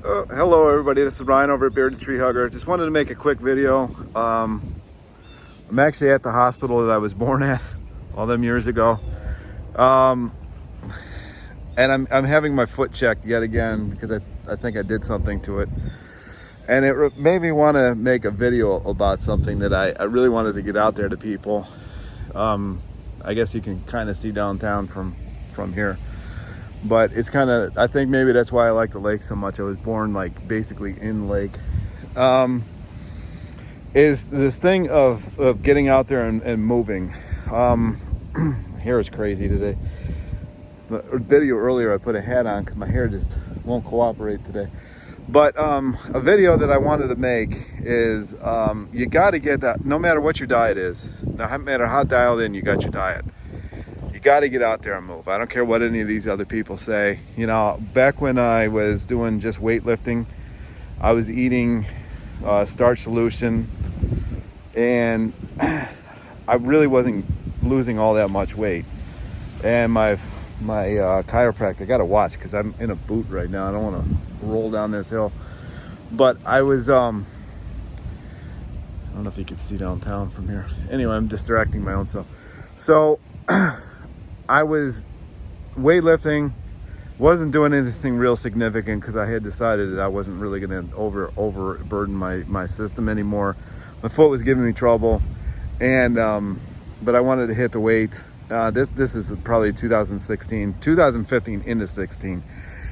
Hello everybody, this is Ryan over at Bearded Tree Hugger. Just wanted to make a quick video. I'm actually at the hospital that I was born at all them years ago. And I'm having my foot checked yet again because I think I did something to it. And it made me want to make a video about something that I really wanted to get out there to people. I guess you can kind of see downtown from here. But it's kind of, I think maybe that's why I like the lake so much. I was born like basically in lake. Is this thing of getting out there and moving. My hair is crazy today. The video earlier I put a hat on because my hair just won't cooperate today. But a video that I wanted to make is you got to get that, no matter what your diet is, no matter how dialed in you got your diet. You got to get out there and move. I don't care what any of these other people say. You know, back when I was doing just weightlifting, I was eating starch solution, and I really wasn't losing all that much weight. And my chiropractor, I got to watch because I'm in a boot right now. I don't want to roll down this hill. But I was, I don't know if you can see downtown from here. Anyway, I'm distracting my own self. So I was weightlifting, wasn't doing anything real significant because I had decided that I wasn't really going to overburden my system anymore. My foot was giving me trouble, and but I wanted to hit the weights. This is probably 2015 into 16,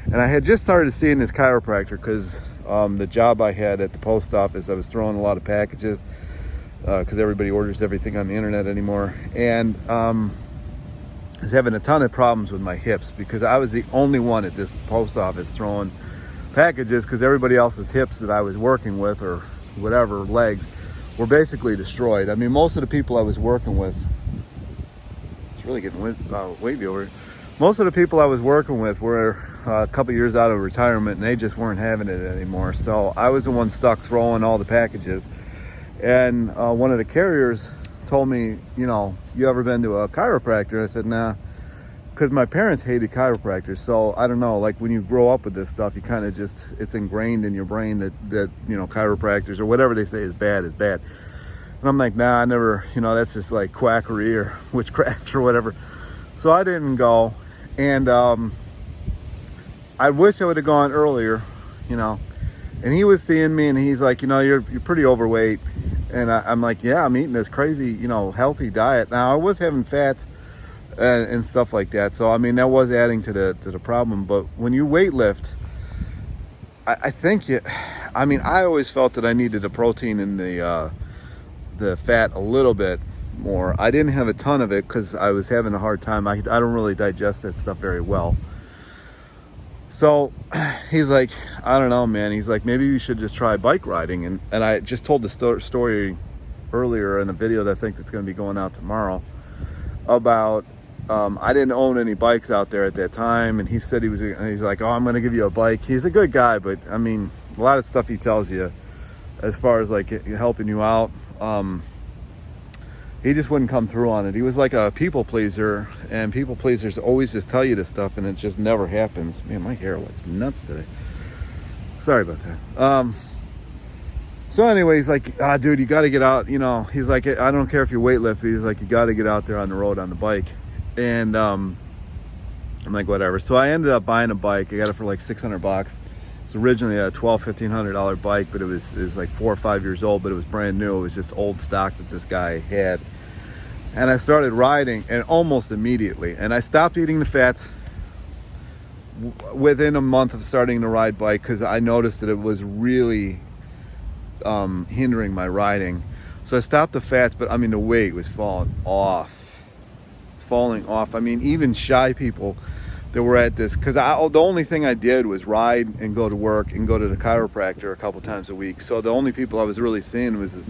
and I had just started seeing this chiropractor because the job I had at the post office, I was throwing a lot of packages because everybody orders everything on the internet anymore, and I was having a ton of problems with my hips because I was the only one at this post office throwing packages because everybody else's hips that I was working with, or whatever, legs, were basically destroyed. I mean, most of the people I was working with, it's really getting wavy over here. Most of the people I was working with were a couple years out of retirement, and they just weren't having it anymore. So I was the one stuck throwing all the packages. And one of the carriers told me, you know, you ever been to a chiropractor? I said, nah, because my parents hated chiropractors. So I don't know, like when you grow up with this stuff, you kind of just, it's ingrained in your brain that, you know, chiropractors or whatever they say is bad is bad. And I'm like, nah, I never, you know, that's just like quackery or witchcraft or whatever. So I didn't go. And I wish I would have gone earlier, you know. And he was seeing me and he's like, you know, you're pretty overweight. And I'm like, yeah, I'm eating this crazy, you know, healthy diet. Now I was having fats and stuff like that. So, I mean, that was adding to the problem. But when you weight lift, I think I always felt that I needed the protein and the fat a little bit more. I didn't have a ton of it because I was having a hard time. I don't really digest that stuff very well. So he's like, I don't know, man. He's like, maybe you should just try bike riding. And I just told the story earlier in a video that I think that's going to be going out tomorrow about I didn't own any bikes out there at that time. And he said he's like, oh, I'm going to give you a bike. He's a good guy, but I mean, a lot of stuff he tells you as far as like helping you out, he just wouldn't come through on it. He was like a people pleaser, and people pleasers always just tell you this stuff, and it just never happens. Man, my hair looks nuts today. Sorry about that. So anyway, he's like, dude, you got to get out. You know, he's like, I don't care if you weightlift, but he's like, you got to get out there on the road on the bike. And I'm like, whatever. So I ended up buying a bike. I got it for like $600. It's originally a $1,200-$1,500 bike, but it was like 4 or 5 years old, but it was brand new. It was just old stock that this guy had. And I started riding, and almost immediately, and I stopped eating the fats within a month of starting to ride bike because I noticed that it was really hindering my riding. So I stopped the fats, but I mean, the weight was falling off. I mean, even shy people that were at this, because the only thing I did was ride and go to work and go to the chiropractor a couple times a week. So the only people I was really seeing was the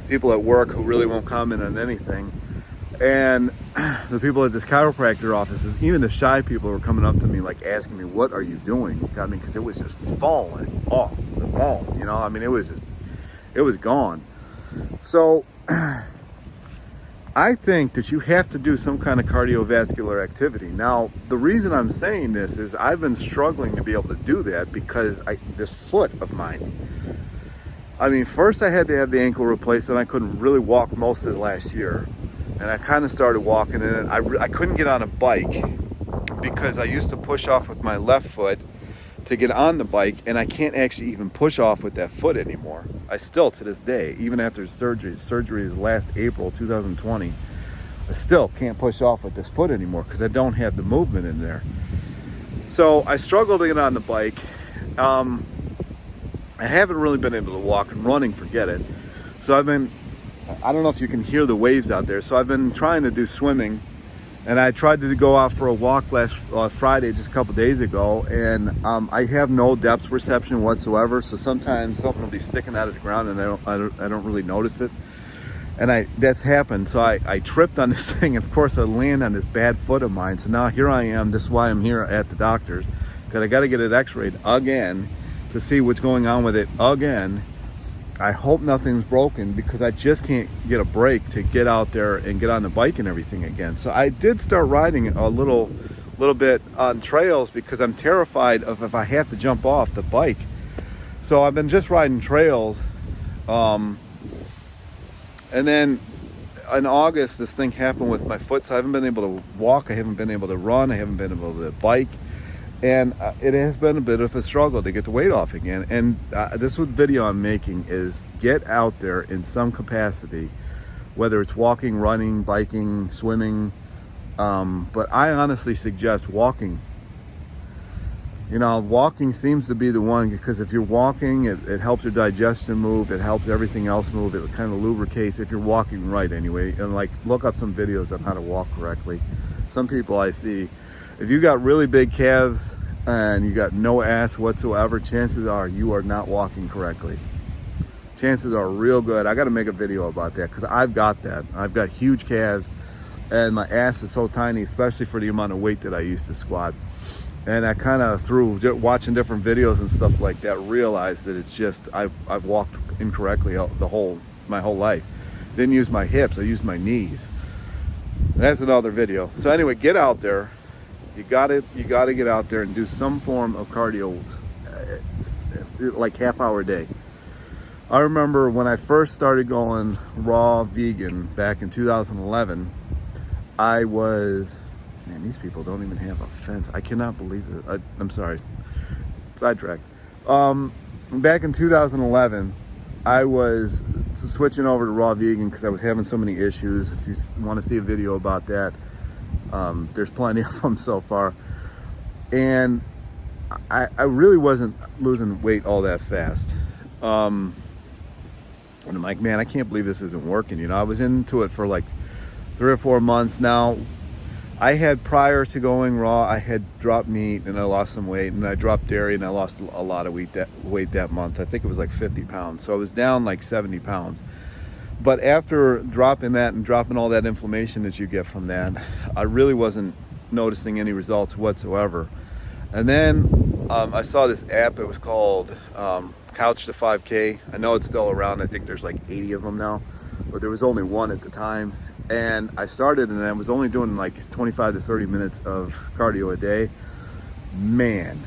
people at work who really won't comment on anything, and the people at this chiropractor office. Even the shy people were coming up to me like asking me, what are you doing? I mean, because it was just falling off the bone, you know. I mean, it was gone. So I think that you have to do some kind of cardiovascular activity. Now, the reason I'm saying this is I've been struggling to be able to do that because this foot of mine. I mean, first I had to have the ankle replaced, and I couldn't really walk most of last year. And I kind of started walking, and I couldn't get on a bike because I used to push off with my left foot to get on the bike, and I can't actually even push off with that foot anymore. I still, to this day, even after surgery is last April 2020, I still can't push off with this foot anymore because I don't have the movement in there. So I struggle to get on the bike. I haven't really been able to walk, and running, forget it. So I don't know if you can hear the waves out there, so I've been trying to do swimming. And I tried to go out for a walk last Friday, just a couple days ago, and I have no depth perception whatsoever. So sometimes something will be sticking out of the ground, and I don't really notice it. And that's happened. So I tripped on this thing, and of course I land on this bad foot of mine. So now here I am. This is why I'm here at the doctor's, because I got to get it X-rayed again to see what's going on with it again. I hope nothing's broken because I just can't get a break to get out there and get on the bike and everything again. So I did start riding a little bit on trails because I'm terrified of if I have to jump off the bike. So I've been just riding trails. And then in August, this thing happened with my foot. So I haven't been able to walk. I haven't been able to run. I haven't been able to bike. And it has been a bit of a struggle to get the weight off again. And this video I'm making is get out there in some capacity, whether it's walking, running, biking, swimming. But I honestly suggest walking. You know, walking seems to be the one, because if you're walking, it helps your digestion move. It helps everything else move. It kind of lubricates if you're walking right anyway. And like, look up some videos on how to walk correctly. Some people I see, if you got really big calves and you got no ass whatsoever, chances are you are not walking correctly. Chances are real good. I got to make a video about that because I've got that. I've got huge calves and my ass is so tiny, especially for the amount of weight that I used to squat. And I kind of, through watching different videos and stuff like that, realized that it's just I've walked incorrectly my whole life. Didn't use my hips, I used my knees. That's another video. So anyway, get out there. You got to get out there and do some form of cardio, like half-hour a day. I remember when I first started going raw vegan back in 2011, I was, man, these people don't even have a fence. I cannot believe it. I'm sorry, sidetrack. Back in 2011, I was switching over to raw vegan because I was having so many issues. If you want to see a video about that, there's plenty of them so far. And I really wasn't losing weight all that fast. And I'm like, man, I can't believe this isn't working. You know, I was into it for like 3 or 4 months now. I had, prior to going raw, I had dropped meat and I lost some weight, and I dropped dairy and I lost a lot of weight that month. I think it was like 50 pounds. So I was down like 70 pounds. But after dropping that and dropping all that inflammation that you get from that, I really wasn't noticing any results whatsoever. And then I saw this app. It was called Couch to 5K. I know it's still around. I think there's like 80 of them now, but there was only one at the time. And I started, and I was only doing like 25 to 30 minutes of cardio a day. Man,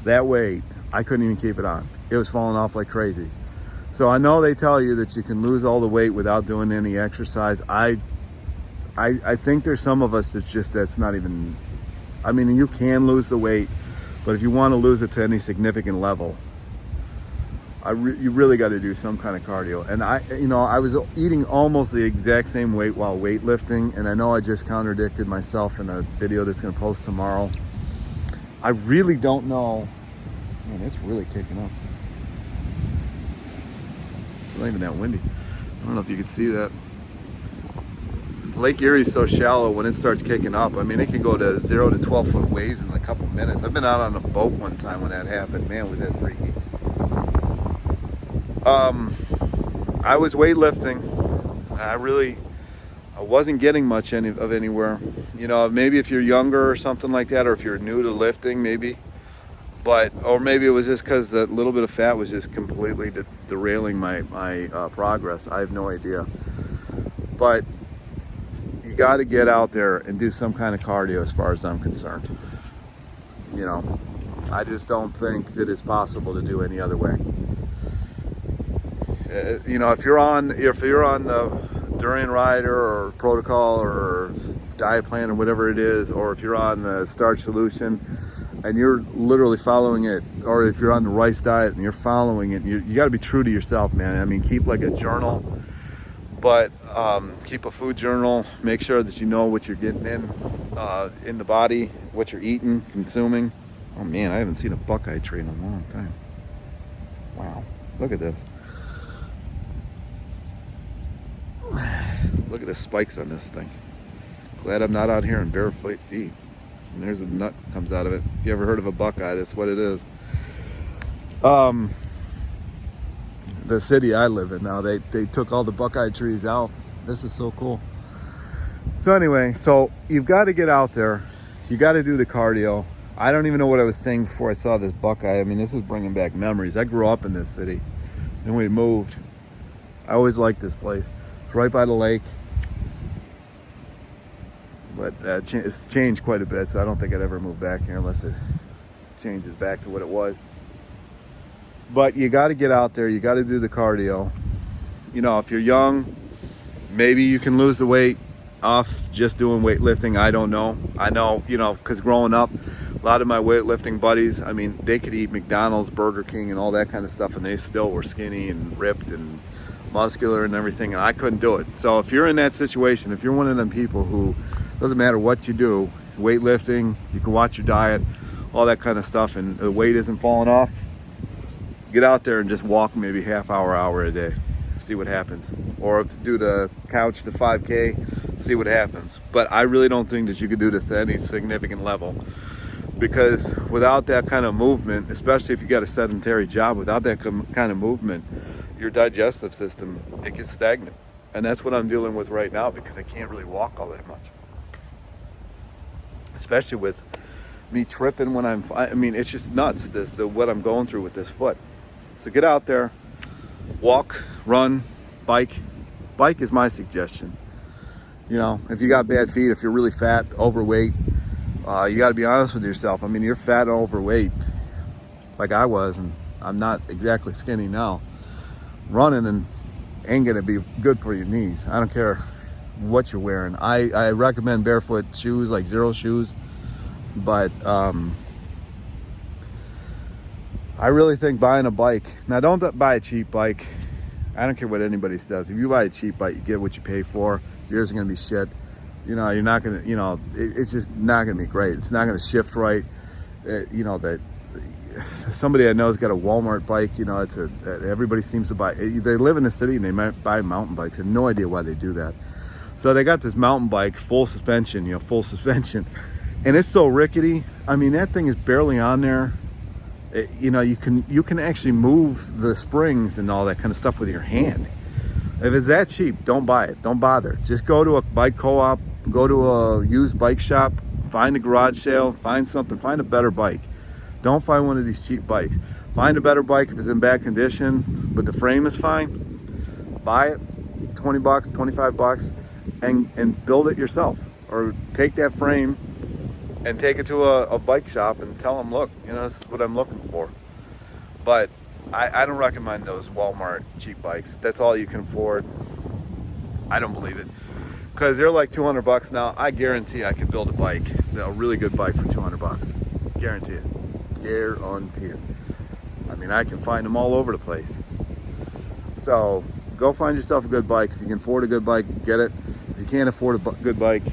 that weight, I couldn't even keep it on. It was falling off like crazy. So I know they tell you that you can lose all the weight without doing any exercise. I think there's some of us that's not even, I mean, you can lose the weight, but if you want to lose it to any significant level, you really got to do some kind of cardio. And I was eating almost the exact same weight while weightlifting, and I know I just contradicted myself in a video that's going to post tomorrow. I really don't know. Man, it's really kicking up. It's not even that windy. I don't know if you can see that. Lake Erie is so shallow. When it starts kicking up, I mean, it can go to 0 to 12 foot waves in a couple minutes. I've been out on a boat one time when that happened. Man, was that freaky. I was weightlifting. I wasn't getting much of anywhere. You know, maybe if you're younger or something like that, or if you're new to lifting, maybe. Or maybe it was just because that little bit of fat was just completely derailing my progress. I have no idea. But you got to get out there and do some kind of cardio as far as I'm concerned. You know, I just don't think that it's possible to do any other way. You know, if you're on the Durian Rider or protocol or diet plan or whatever it is, or if you're on the Starch solution and you're literally following it, or if you're on the rice diet and you're following it, you got to be true to yourself, man. I mean, keep like a journal, but keep a food journal. Make sure that you know what you're getting in the body, what you're eating, consuming. Oh man, I haven't seen a buckeye tree in a long time. Wow, look at this. Look at the spikes on this thing. Glad I'm not out here in bare feet. And there's a nut comes out of it. If you ever heard of a buckeye, that's what it is. The city I live in now, they took all the buckeye trees out. This is so cool. So anyway, so you've got to get out there. You got to do the cardio. I don't even know what I was saying before I saw this buckeye. I mean, this is bringing back memories. I grew up in this city, and we moved. I always liked this place. It's right by the lake. But it's changed quite a bit, so I don't think I'd ever move back here unless it changes back to what it was. But you got to get out there. You got to do the cardio. You know, if you're young, maybe you can lose the weight off just doing weightlifting. I don't know. I know, you know, because growing up, a lot of my weightlifting buddies, I mean, they could eat McDonald's, Burger King, and all that kind of stuff, and they still were skinny and ripped and muscular and everything, and I couldn't do it. So if you're in that situation, if you're one of them people who doesn't matter what you do, weightlifting, you can watch your diet, all that kind of stuff, and the weight isn't falling off, get out there and just walk maybe half hour a day, see what happens. Or if do the couch to 5K, see what happens. But I really don't think that you could do this at any significant level, because without that kind of movement, especially if you got a sedentary job, without that kind of movement, your digestive system, it gets stagnant. And that's what I'm dealing with right now, because I can't really walk all that much. Especially with me tripping when I mean, it's just nuts, what I'm going through with this foot. So get out there, walk, run, bike. Bike is my suggestion. You know, if you got bad feet, if you're really fat, overweight, you got to be honest with yourself. I mean, you're fat and overweight, like I was, and I'm not exactly skinny now. Running and ain't gonna be good for your knees. I don't care what you're wearing. I recommend barefoot shoes, like zero shoes, but I really think buying a bike. Now, don't buy a cheap bike. I don't care what anybody says. If you buy a cheap bike, you get what you pay for. Yours are gonna be shit. You know, you're not gonna, you know, it's just not gonna be great. It's not gonna shift right. You know, that somebody I know has got a Walmart bike. You know, everybody seems to buy. They live in the city and they might buy mountain bikes. I have no idea why they do that. So they got this mountain bike, full suspension, and it's so rickety. I mean, that thing is barely on there. You know, you can actually move the springs and all that kind of stuff with your hand. If it's that cheap, don't buy it. Don't bother. Just go to a bike co-op, go to a used bike shop, find a garage sale, find something, find a better bike. Don't find one of these cheap bikes. Find a better bike if it's in bad condition, but the frame is fine. Buy it, $20, $25, and build it yourself. Or take that frame and take it to a bike shop and tell them, look, you know, this is what I'm looking for. But I don't recommend those Walmart cheap bikes. That's all you can afford. I don't believe it. Because they're like $200 now. I guarantee I could build a bike, a really good bike for $200. Guarantee it. Guarantee it. I mean, I can find them all over the place. So go find yourself a good bike. If you can afford a good bike, get it. If you can't afford a good bike,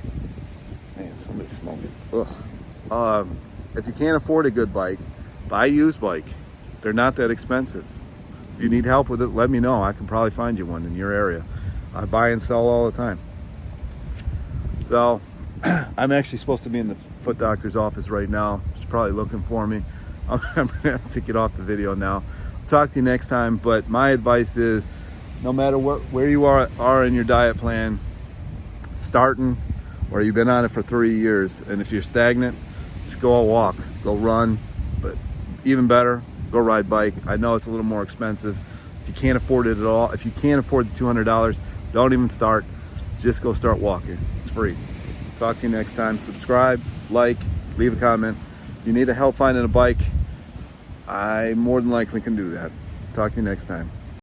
man, somebody's smoking. Ugh. If you can't afford a good bike, buy a used bike. They're not that expensive. If you need help with it, let me know. I can probably find you one in your area. I buy and sell all the time. So I'm actually supposed to be in the foot doctor's office right now. He's probably looking for me. I'm gonna have to get off the video now. I'll talk to you next time, but my advice is, no matter where you are in your diet plan, starting or you've been on it for 3 years, and if you're stagnant, just go a walk, go run, but even better, go ride bike. I know it's a little more expensive. If you can't afford it at all, if you can't afford the $200, don't even start. Just go start walking. It's free. Talk to you next time. Subscribe, like, leave a comment. If you need help finding a bike, I more than likely can do that. Talk to you next time.